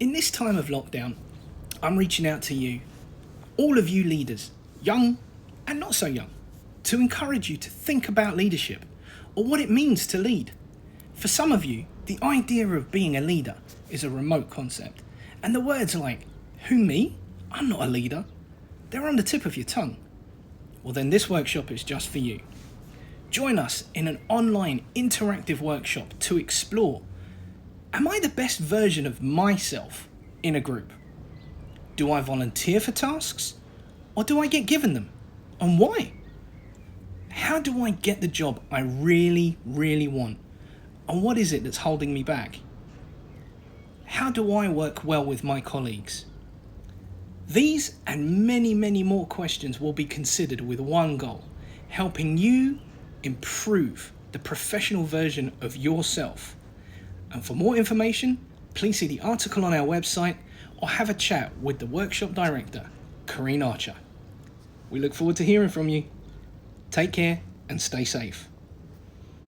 In this time of lockdown, I'm reaching out to you, all of you leaders, young and not so young, to encourage you to think about leadership or what it means to lead. For some of you, the idea of being a leader is a remote concept, and the words like, who me? I'm not a leader. They're on the tip of your tongue. Well then this workshop is just for you. Join us in an online interactive workshop to explore, am I the best version of myself in a group? Do I volunteer for tasks or do I get given them? And why? How do I get the job I really, really want? And what is it that's holding me back? How do I work well with my colleagues? These and many, many more questions will be considered with one goal, helping you improve the professional version of yourself. And for more information, please see the article on our website or have a chat with the workshop director, Corinne Archer. We look forward to hearing from you. Take care and stay safe.